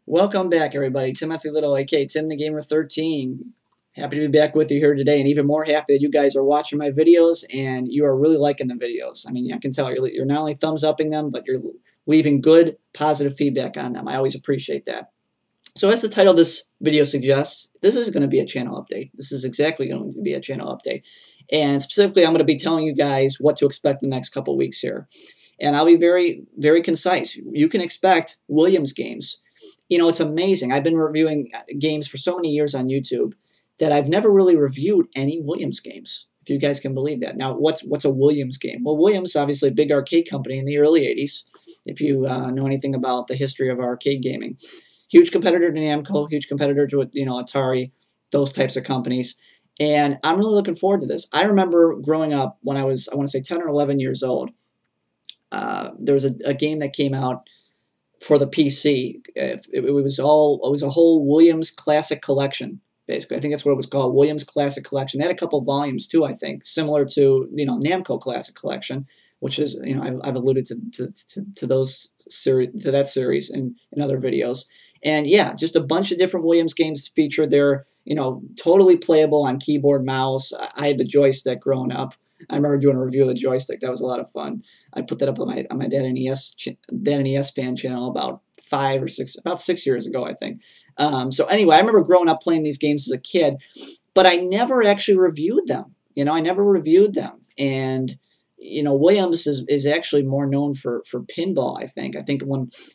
Welcome back, everybody. Timothy Little, aka Tim the Gamer 13. Happy to be back with you here today, and even more happy that you guys are watching my videos and you are really liking the videos. I mean, I can tell you're not only thumbs upping them, but you're leaving good, positive feedback on them. I always appreciate that. So as the title of this video suggests, this is going to be a channel update. This is exactly going to be a channel update. And specifically, I'm going to be telling you guys what to expect in the next couple weeks here. And I'll be very, very concise. You can expect Williams games. You know, it's amazing. I've been reviewing games for so many years on YouTube that I've never really reviewed any Williams games, if you guys can believe that. Now, what's a Williams game? Well, Williams, obviously a big arcade company in the early 80s, if you know anything about the history of arcade gaming. Huge competitor to Namco, huge competitor to, Atari, those types of companies. And I'm really looking forward to this. I remember growing up when I want to say 10 or 11 years old, there was a game that came out for the PC. It was a whole Williams Classic Collection, basically. I think that's what it was called, Williams Classic Collection. They had a couple volumes too, I think, similar to Namco Classic Collection, which is I've alluded to those series, to that series in other videos. And yeah, just a bunch of different Williams games featured there. Totally playable on keyboard, mouse. I had the joystick growing up. I remember doing a review of the joystick. That was a lot of fun. I put that up on my Dad and ES fan channel about 6 years ago, I think. So anyway, I remember growing up playing these games as a kid, but I never actually reviewed them. I never reviewed them. And Williams is actually more known for pinball, I think.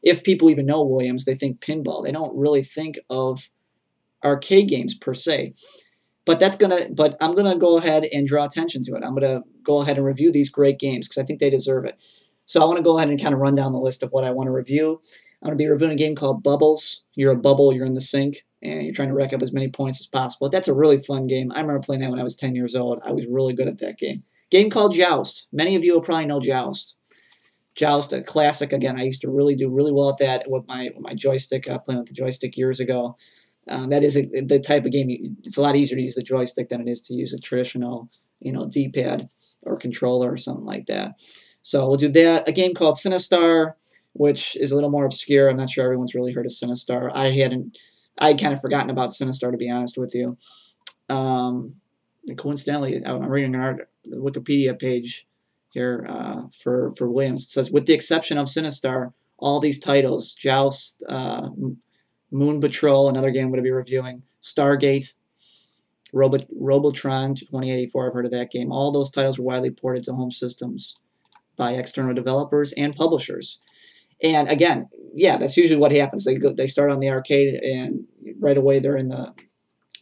If people even know Williams, they think pinball. They don't really think of arcade games per se. But I'm gonna go ahead and draw attention to it. I'm gonna go ahead and review these great games because I think they deserve it. So I want to go ahead and kind of run down the list of what I want to review. I'm gonna be reviewing a game called Bubbles. You're a bubble, you're in the sink, and you're trying to rack up as many points as possible. That's a really fun game. I remember playing that when I was 10 years old. I was really good at that game. Game called Joust. Many of you will probably know Joust. Joust, a classic. Again, I used to do really well at that with my joystick, playing with the joystick years ago. That is the type of game. It's a lot easier to use the joystick than it is to use a traditional, D-pad or controller or something like that. So we'll do that. A game called Sinistar, which is a little more obscure. I'm not sure everyone's really heard of Sinistar. I'd kind of forgotten about Sinistar, to be honest with you. Coincidentally, I'm reading the Wikipedia page here for Williams. It says, with the exception of Sinistar, all these titles, Joust, Moon Patrol, another game I'm going to be reviewing, Stargate, Robotron 2084, I've heard of that game. All those titles were widely ported to home systems by external developers and publishers. And again, yeah, that's usually what happens. They start on the arcade, and right away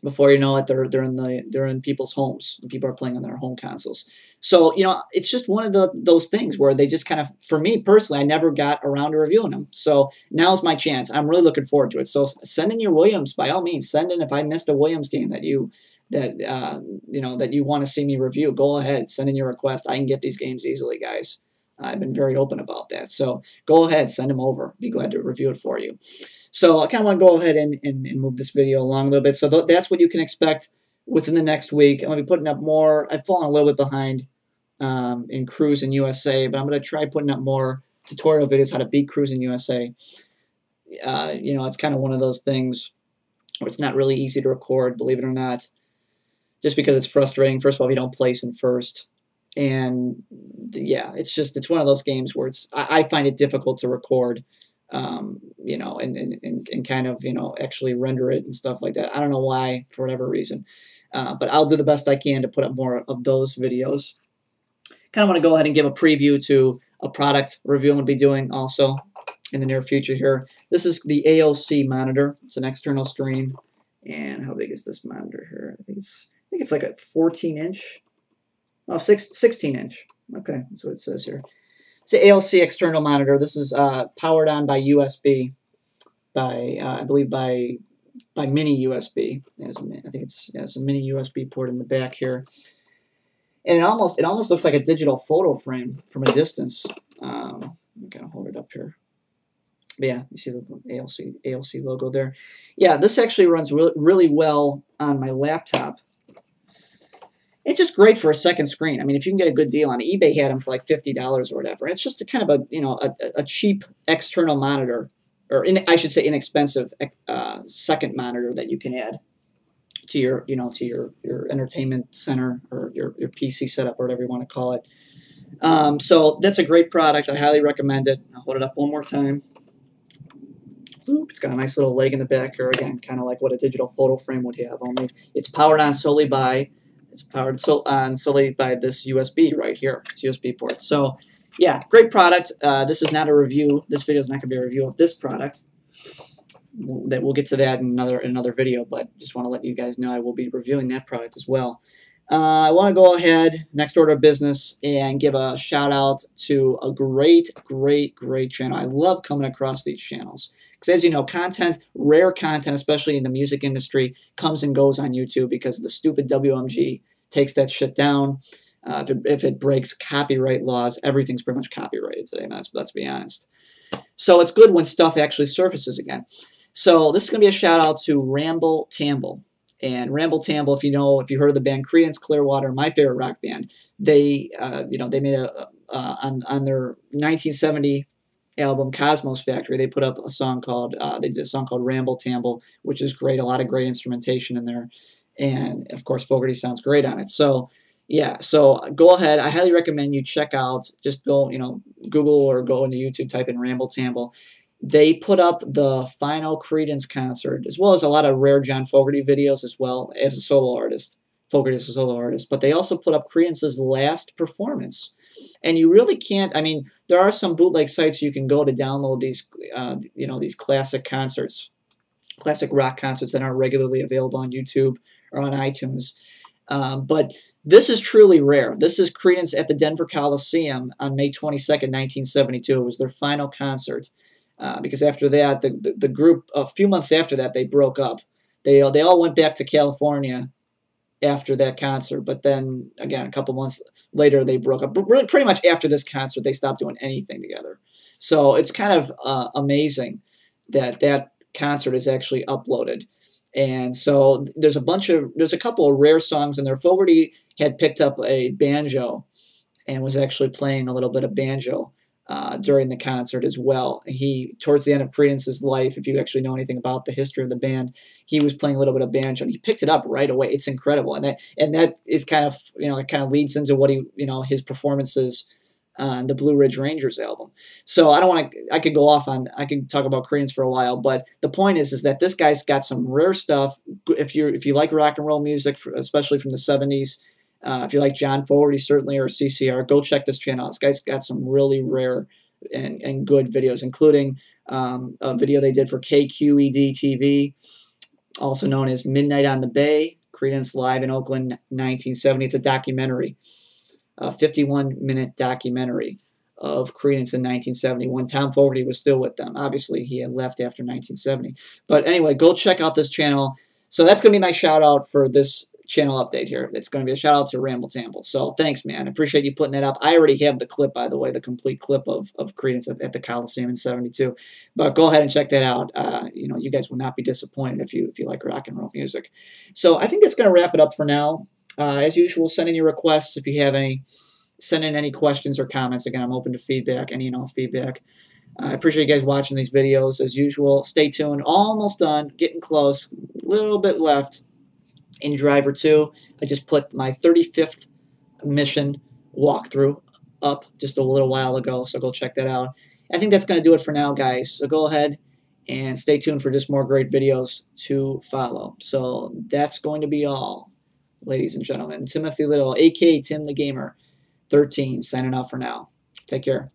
before you know it, they're in people's homes. People are playing on their home consoles. So it's just one of those things where they just kind of, for me personally, I never got around to reviewing them. So now's my chance. I'm really looking forward to it. So send in your Williams, by all means. Send in if I missed a Williams game that you want to see me review. Go ahead, send in your request. I can get these games easily, guys. I've been very open about that. So go ahead, send them over. Be glad to review it for you. So I kind of want to go ahead and move this video along a little bit. So that's what you can expect within the next week. I'm going to be putting up more. I've fallen a little bit behind in Cruis'n USA, but I'm going to try putting up more tutorial videos how to beat Cruis'n USA. It's kind of one of those things where it's not really easy to record, believe it or not, just because it's frustrating. First of all, if you don't place in first. And yeah, it's one of those games where I find it difficult to record, and kind of, actually render it and stuff like that. I don't know why, for whatever reason. But I'll do the best I can to put up more of those videos. Kind of want to go ahead and give a preview to a product review I'm going to be doing also in the near future here. This is the AOC monitor. It's an external screen. And how big is this monitor here? I think it's like a 14-inch. Oh, 16-inch. Okay, that's what it says here. It's an AOC external monitor. This is powered on by USB, I believe by mini USB. I think it's a mini USB port in the back here, and it almost looks like a digital photo frame from a distance. I'm gonna hold it up here. But yeah, you see the AOC logo there. Yeah, this actually runs really well on my laptop. It's just great for a second screen. I mean, if you can get a good deal on it, eBay had them for like $50 or whatever. It's just a kind of a cheap external monitor or I should say inexpensive second monitor that you can add to your, to your entertainment center or your PC setup or whatever you want to call it. So that's a great product. I highly recommend it. I'll hold it up one more time. Oop, it's got a nice little leg in the back here, again, kind of like what a digital photo frame would have. Only it's powered on solely by this USB right here. It's USB port. So yeah, great product. This is not a review. This video is not going to be a review of this product. We'll get to that in another video, but just want to let you guys know I will be reviewing that product as well. I want to go ahead, next order of business, and give a shout out to a great channel. I love coming across these channels because, as you know, rare content, especially in the music industry, comes and goes on YouTube because the stupid WMG takes that shit down. If it breaks copyright laws, everything's pretty much copyrighted today. Let's be honest. So it's good when stuff actually surfaces again. So this is going to be a shout out to Ramble Tamble. And Ramble Tamble, if you heard of the band Creedence Clearwater, my favorite rock band, they made on their 1970 album Cosmos Factory, they put up a song called Ramble Tamble, which is great. A lot of great instrumentation in there, and of course Fogerty sounds great on it. So yeah, so go ahead. I highly recommend you check out. Just go, Google or go into YouTube, type in Ramble Tamble. They put up the final Creedence concert, as well as a lot of rare John Fogerty videos as well as a solo artist. Fogerty is a solo artist. But they also put up Creedence's last performance. And you really can't, there are some bootleg sites you can go to download these, these classic concerts, classic rock concerts that aren't regularly available on YouTube or on iTunes. But this is truly rare. This is Creedence at the Denver Coliseum on May 22nd, 1972. It was their final concert. Because after that, the group, a few months after that, they broke up. They all went back to California after that concert, but then again, a couple months later, they broke up. But really, pretty much after this concert, they stopped doing anything together. So it's kind of amazing that concert is actually uploaded. And so there's a couple of rare songs in there. Fogerty had picked up a banjo and was actually playing a little bit of banjo during the concert as well. He, towards the end of Creedence's life, if you actually know anything about the history of the band, he was playing a little bit of banjo, and he picked it up right away. It's incredible, and that is kind of, it kind of leads into what his performances on the Blue Ridge Rangers album. So I could go off on, I could talk about Creedence for a while, but the point is that this guy's got some rare stuff. If you like rock and roll music, especially from the 70s, if you like John Fogerty, certainly, or CCR, go check this channel. This guy's got some really rare and good videos, including a video they did for KQED TV, also known as Midnight on the Bay, Creedence Live in Oakland, 1970. It's a documentary, a 51-minute documentary of Creedence in 1970 when Tom Fogerty was still with them. Obviously, he had left after 1970. But anyway, go check out this channel. So that's going to be my shout-out for this channel update here. It's going to be a shout out to Ramble Tamble. So thanks, man. I appreciate you putting that up. I already have the clip, by the way, the complete clip of Creedence at the Coliseum in 72. But go ahead and check that out. You guys will not be disappointed if you like rock and roll music. So I think that's going to wrap it up for now. As usual, send in your requests if you have any. Send in any questions or comments. Again, I'm open to feedback, any and all feedback. I appreciate you guys watching these videos. As usual, stay tuned. Almost done. Getting close. A little bit left. In Driver 2, I just put my 35th mission walkthrough up just a little while ago, so go check that out. I think that's going to do it for now, guys. So go ahead and stay tuned for just more great videos to follow. So that's going to be all, ladies and gentlemen. Timothy Little, a.k.a. Tim the Gamer, 13, signing off for now. Take care.